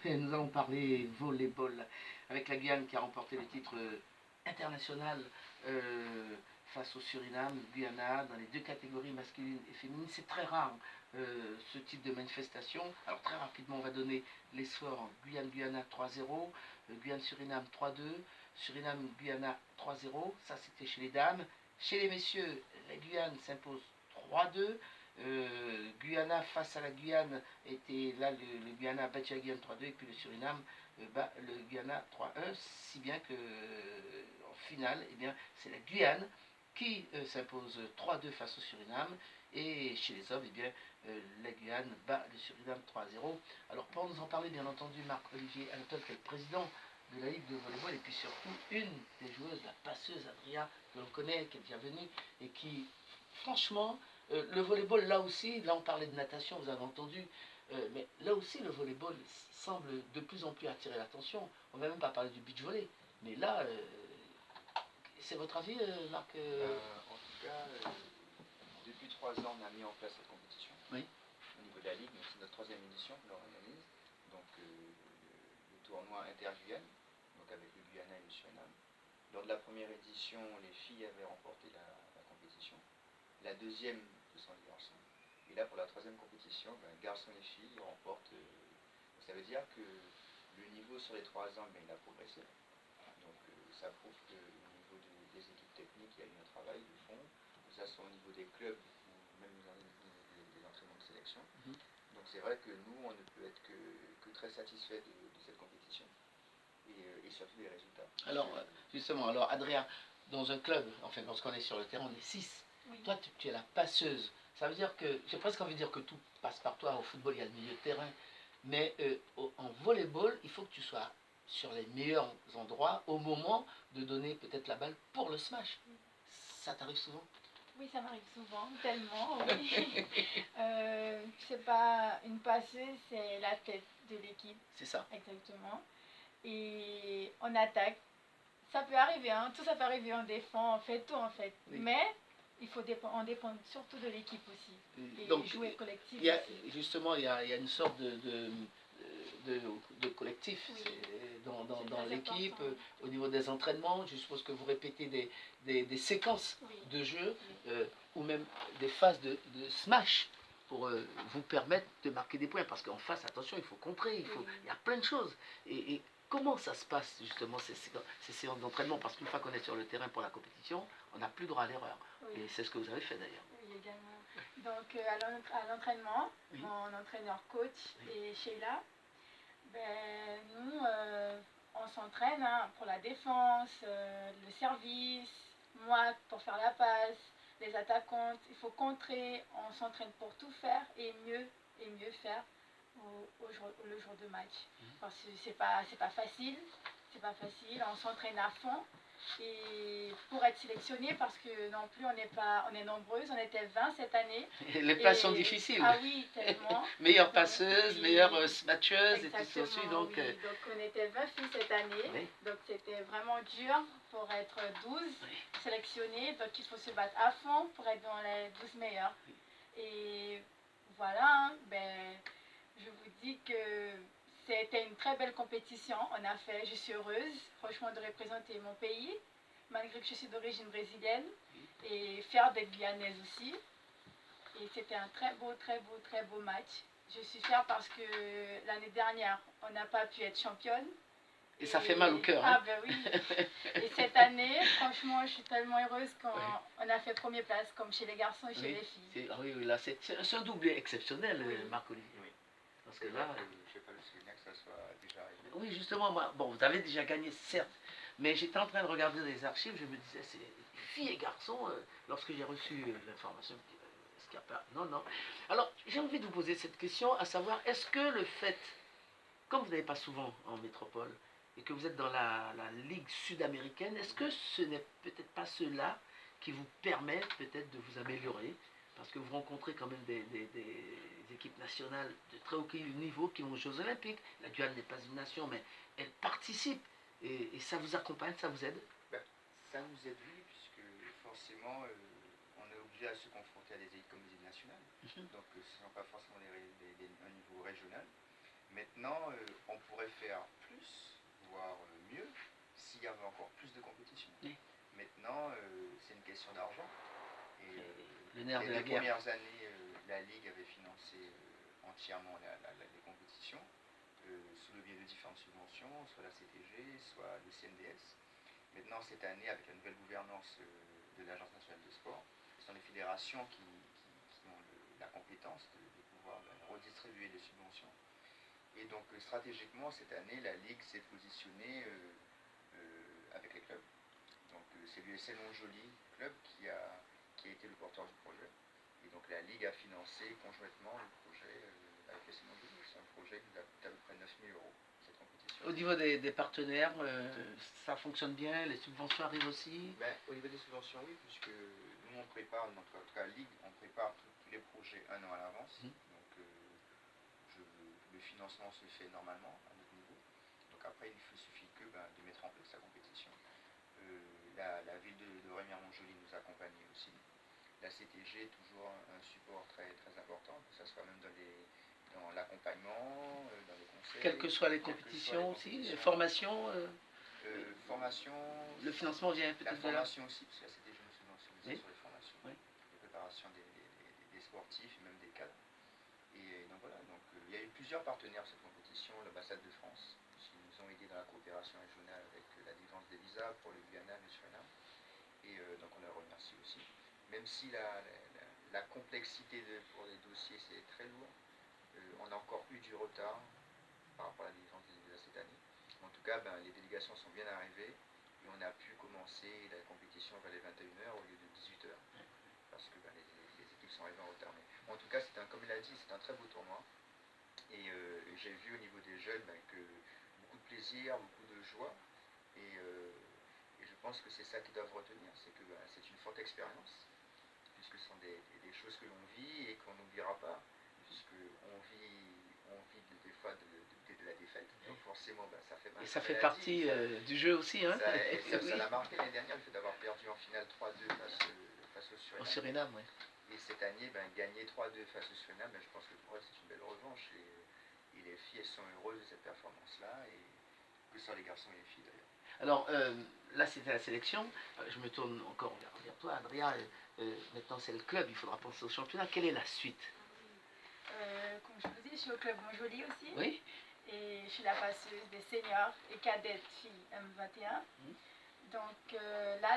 Et nous allons parler volleyball avec la Guyane qui a remporté le titre international face au Suriname, Guyana, dans les deux catégories masculines et féminines. C'est très rare ce type de manifestation. Alors très rapidement, on va donner les scores. Guyane-Guyana 3-0, Guyane-Suriname 3-2, Suriname-Guyana 3-0. Ça, c'était chez les dames. Chez les messieurs, la Guyane s'impose 3-2. Guyana face à la Guyane était là, le Guyana a battu la Guyane 3-2 et puis le Suriname bat le Guyana 3-1, si bien que en finale, eh bien, c'est la Guyane qui s'impose 3-2 face au Suriname, et chez les hommes, eh bien, la Guyane bat le Suriname 3-0. Alors pour nous en parler, bien entendu, Marc-Olivier Anatole, qui est le président de la Ligue de volleyball, et puis surtout une des joueuses, la passeuse Adria, que l'on connaît, qui est déjà venue, et qui, franchement, le volleyball, là aussi, là on parlait de natation, vous avez entendu, mais là aussi le volleyball semble de plus en plus attirer l'attention. On ne va même pas parler du beach volley, mais là, c'est votre avis, Marc En tout cas, depuis 3 ans, on a mis en place cette compétition. Oui. Au niveau de la Ligue, c'est notre 3e édition que l'on organise. Donc, le tournoi inter-Guyane, donc avec le Guyana et le Suriname. Lors de la première édition, les filles avaient remporté la compétition. La deuxième, ce sont les garçons. Et là, pour la 3e compétition, garçons et filles remportent. Ça veut dire que le niveau sur les 3 ans, il a progressé. Donc, ça prouve qu'au niveau des équipes techniques, il y a eu un travail de fond, que ce soit au niveau des clubs ou même des entraînements de sélection. Donc, c'est vrai que nous, on ne peut être que très satisfait de cette compétition et surtout des résultats. Alors, justement, alors Adrien, dans un club, enfin, lorsqu'on est sur le terrain, on est 6. Oui. Toi, tu es la passeuse. Ça veut dire que, j'ai presque envie de dire que tout passe par toi. Au football, il y a le milieu de terrain. Mais en volleyball, il faut que tu sois sur les meilleurs endroits au moment de donner peut-être la balle pour le smash. Ça t'arrive souvent? Oui, ça m'arrive souvent, tellement, oui. C'est pas une passeuse, c'est la tête de l'équipe. C'est ça. Exactement. Et on attaque. Ça peut arriver, hein, tout ça peut arriver, on défend, on fait tout en fait. Oui. Mais on dépend surtout de l'équipe aussi. Et donc, jouer collectif aussi. Justement, il y a une sorte de collectif, oui, dans l'équipe, au niveau des entraînements. Je suppose que vous répétez des séquences, oui, de jeu, oui, ou même des phases de smash pour vous permettre de marquer des points. Parce qu'en face, attention, il faut contrer, il y a plein de choses. Et comment ça se passe justement ces séances d'entraînement? Parce qu'une fois qu'on est sur le terrain pour la compétition, on n'a plus droit à l'erreur. Oui. Et c'est ce que vous avez fait d'ailleurs. Oui, également. Donc à l'entraînement, oui, mon entraîneur coach, oui, et Sheila, nous, on s'entraîne, hein, pour la défense, le service, moi pour faire la passe, les attaquantes. Il faut contrer, on s'entraîne pour tout faire et mieux faire le jour de match. Parce que c'est pas facile, on s'entraîne à fond. Et pour être sélectionné, parce que non plus on est nombreuses, on était 20 cette année. Les places sont difficiles. Ah oui, tellement. Meilleure passeuse, meilleure smatcheuse, et tout ça aussi. Donc, oui, donc on était 20 filles cette année, oui, donc c'était vraiment dur pour être 12, oui, sélectionnées. Donc il faut se battre à fond pour être dans les 12 meilleures. Oui. Et voilà, je vous dis que c'était une très belle compétition. Je suis heureuse, franchement, de représenter mon pays, malgré que je suis d'origine brésilienne, et fière d'être guyanaise aussi. Et c'était un très beau match. Je suis fière parce que l'année dernière, on n'a pas pu être championne. Et ça fait mal au cœur. Ah ben oui. Et cette année, franchement, je suis tellement heureuse qu'on a fait première place, comme chez les garçons et chez les filles. Oui, là, c'est un doublé exceptionnel, oui, Marc-Olivier. Oui. Parce que là, je ne sais pas le souvenir que ça soit déjà arrivé. Oui, justement, vous avez déjà gagné, certes, mais j'étais en train de regarder les archives, je me disais, c'est filles et garçons, lorsque j'ai reçu l'information, est-ce qu'il n'y a pas... Non. Alors, j'ai envie de vous poser cette question, à savoir, est-ce que le fait, comme vous n'avez pas souvent en métropole, et que vous êtes dans la Ligue sud-américaine, est-ce que ce n'est peut-être pas cela qui vous permet peut-être de vous améliorer? Parce que vous rencontrez quand même des équipes nationales de très haut niveau qui vont aux Jeux Olympiques. La Guyane n'est pas une nation, mais elle participe. Et ça vous accompagne, ça vous aide? Ça nous aide, oui, puisque forcément, on est obligé à se confronter à des équipes comme les équipes nationales. Donc ce ne sont pas forcément un niveau régional. Maintenant, on pourrait faire plus, voire mieux, s'il y avait encore plus de compétition. Oui. Maintenant, c'est une question d'argent. Et le nerf de les la deux guerre. premières années, la Ligue avait financé entièrement les compétitions, sous le biais de différentes subventions, soit la CTG, soit le CNDS. Maintenant, cette année, avec la nouvelle gouvernance de l'Agence nationale de sport, ce sont les fédérations qui ont la compétence de pouvoir redistribuer les subventions. Et donc, stratégiquement, cette année, la Ligue s'est positionnée avec les clubs. Donc, c'est l'USL Montjoly Club qui a été le porteur du projet. Et donc, la Ligue a financé conjointement le projet avec l'USL Montjoly. C'est un projet qui a coûté à peu près 9 000 euros, cette compétition. Au niveau des partenaires, ça fonctionne bien, les subventions arrivent aussi? Au niveau des subventions, oui, puisque nous, on prépare, en tout cas, Ligue, on prépare tous les projets un an à l'avance. Donc, le financement se fait normalement à notre niveau. Donc, après, il suffit que de mettre en place la compétition. La ville de Rémière-Montjoly nous accompagne aussi. La CTG est toujours un support très, très important, que ce soit même dans l'accompagnement, dans les conseils. Quelles que soient les compétitions aussi, les formations formation. Le financement vient peut-être de là. La formation aussi, parce que la CTG nous subventionne sur les formations. Oui. La préparation des sportifs et même des cadres. Et donc voilà, donc, il y a eu plusieurs partenaires pour cette compétition, l'ambassade de France, qui nous ont aidés dans la coopération régionale avec la délivrance des visas pour le Guyana et le Suriname. Et donc on les remercie aussi. Même si la complexité pour les dossiers c'est très lourd, on a encore eu du retard par rapport à la délivrance des visas cette année. En tout cas, les délégations sont bien arrivées et on a pu commencer la compétition vers les 21h au lieu de 18h. Parce que les équipes sont arrivées en retard. Mais en tout cas, comme il a dit, c'est un très beau tournoi. Et j'ai vu au niveau des jeunes que beaucoup de plaisir, beaucoup de joie. Et je pense que c'est ça qu'ils doivent retenir, c'est que c'est une forte expérience, puisque ce sont des choses que l'on vit et qu'on n'oubliera pas, puisqu'on vit des fois de la défaite. Donc forcément, ça fait mal. Et ça fait partie du jeu aussi. Hein. Ça l'a marqué l'année dernière, le fait d'avoir perdu en finale 3-2 face au Suriname. Au Suriname, oui. Et cette année, gagner 3-2 face au Suriname, je pense que pour elles, c'est une belle revanche. Et les filles, elles sont heureuses de cette performance-là, et que ce soit les garçons et les filles d'ailleurs. Alors, là, c'était la sélection. Je me tourne encore vers toi, Adrien. Maintenant, c'est le club. Il faudra penser au championnat. Quelle est la suite? Comme je vous dis, je suis au club Montjoly aussi. Oui. Et je suis la passeuse des seniors et cadettes filles M21. Donc là,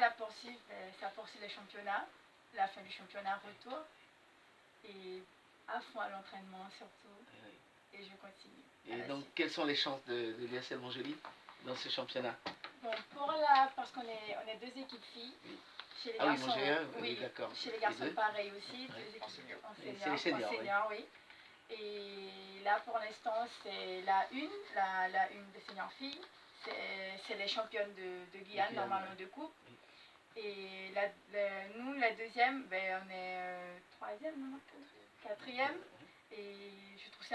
ça poursuit le championnat. La fin du championnat, retour. Et à fond à l'entraînement surtout. Et je continue. Et donc, quelles sont les chances de l'USL Montjoly dans ce championnat? Bon, parce qu'on est deux équipes filles. Chez les garçons, oui, d'accord. Chez les garçons, pareil aussi. Deux équipes en senior, oui. Et là, pour l'instant, c'est la une des seniors filles. C'est les championnes de Guyane, normalement de coupe. Et nous, la deuxième, on est troisième, non? Quatrième. Et je trouve que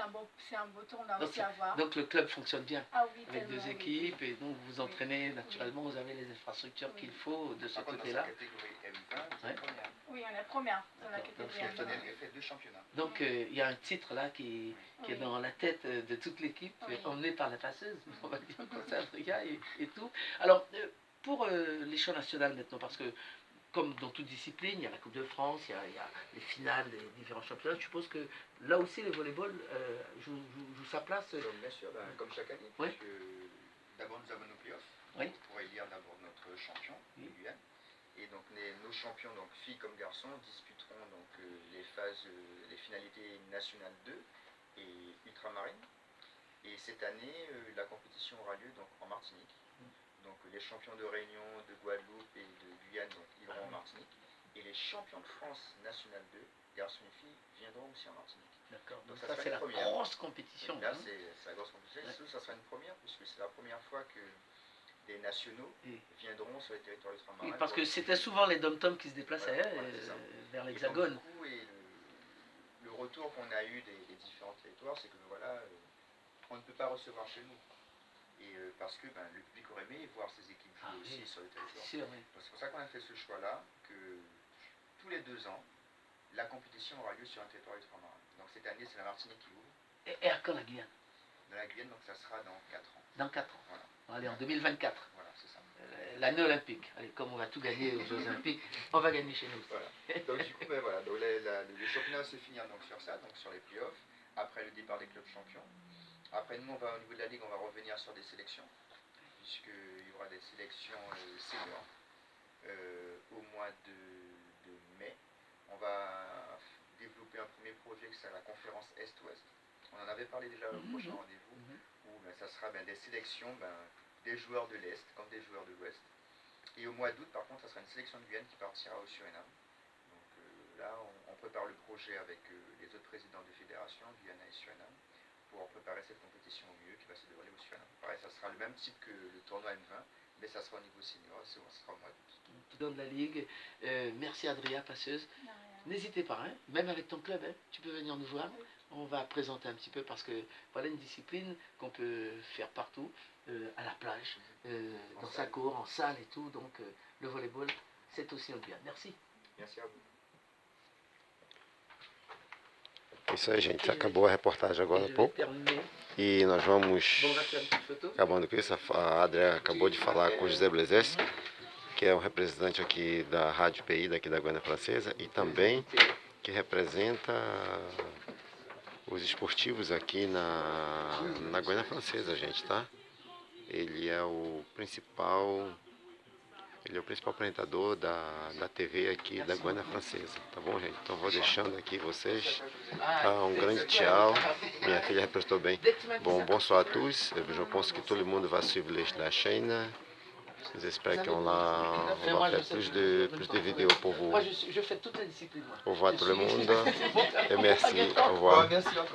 c'est un beau tournoi aussi à voir. Donc le club fonctionne bien, oui, avec deux équipes, et donc vous vous entraînez naturellement, vous avez les infrastructures qu'il faut de ce côté-là. Dans la catégorie M20, première. Oui, on est première dans la catégorie M20. On a fait 2 championnats. Donc il y a un titre là qui est dans la tête de toute l'équipe, emmené par la passeuse, on va dire comme ça, Adrien et tout. Alors, pour les champs nationaux maintenant, parce que comme dans toute discipline, il y a la Coupe de France, il y a les finales des différents championnats. Je suppose que là aussi, le volleyball joue sa place. Bien sûr, comme chaque année. Oui. D'abord, nous avons nos playoffs. Oui. Pour élire d'abord notre champion, Guyane. Et donc, nos champions, donc filles comme garçons, disputeront donc les finalités nationales 2 et ultramarines. Et cette année, la compétition aura lieu donc en Martinique. Donc les champions de Réunion, de Guadeloupe et de Guyane iront en Martinique. Et les champions de France nationale 2, garçons et filles, viendront aussi en Martinique. D'accord, donc ça c'est la grosse compétition. Là, c'est la grosse compétition. Ouais. Ça sera une première, puisque c'est la première fois que des nationaux viendront sur les territoires ultramarins. Oui, parce que c'était souvent les dom-toms qui se déplaçaient vers l'Hexagone. Et le retour qu'on a eu des différents territoires, c'est que on ne peut pas recevoir chez nous. Et parce que le public aurait aimé voir ces équipes jouer aussi sur le territoire. C'est pour ça qu'on a fait ce choix-là, que tous les 2 ans, la compétition aura lieu sur un territoire ultramarin. Donc cette année, c'est la Martinique qui ouvre. Et à quand la Guyane? dans la Guyane, donc ça sera dans 4 ans. Dans 4 ans. Voilà. Allez, en 2024. Voilà, c'est ça. L'année olympique. Allez, comme on va tout gagner aux Jeux Olympiques, on va gagner chez nous. Voilà. Donc du coup, ben, voilà. Donc, le championnat se finir donc sur ça, donc sur les playoffs. Après le départ des clubs champions. Après nous, on va au niveau de la ligue, on va revenir sur des sélections, puisqu'il y aura des sélections seniors au mois de mai. On va développer un premier projet qui sera la conférence Est-Ouest. On en avait parlé déjà au prochain rendez-vous, où ben, ça sera des sélections des joueurs de l'Est comme des joueurs de l'Ouest. Et au mois d'août, par contre, ça sera une sélection de Guyane qui partira au Suriname. Donc là, on prépare le projet avec les autres présidents de fédération, Guyana et Suriname, pour préparer cette compétition au mieux qui va se dérouler au Suriname. Pareil, ça sera le même type que le tournoi M20, mais ça sera au niveau senior, ça sera au mois d'août. Dans de la Ligue. Merci Adria, passeuse. N'hésitez pas, hein, même avec ton club, hein, tu peux venir nous voir. Oui. On va présenter un petit peu parce que voilà une discipline qu'on peut faire partout, à la plage, dans sa cour, en salle et tout. Donc le volleyball, c'est aussi un bien. Merci. Merci à vous. Isso aí, gente. Acabou a reportagem agora há pouco. E nós vamos, acabando com isso, a Adria acabou de falar com o José Blezewski, que é um representante aqui da Rádio PI, daqui da Guiana Francesa, e também que representa os esportivos aqui na Guiana Francesa, gente, tá? Ele é o principal apresentador da TV aqui da Guiana Francesa, tá bom, gente? Então vou deixando aqui vocês, tá? Um grande tchau, minha filha representou bem. Bon, bonsoir à tous, je pense que tout le monde va suivre la chaîne. J'espère qu'on va faire plus de vidéos pour vous. Moi, je fais toutes les disciplines. Au revoir tout le monde et merci, au revoir. Merci encore.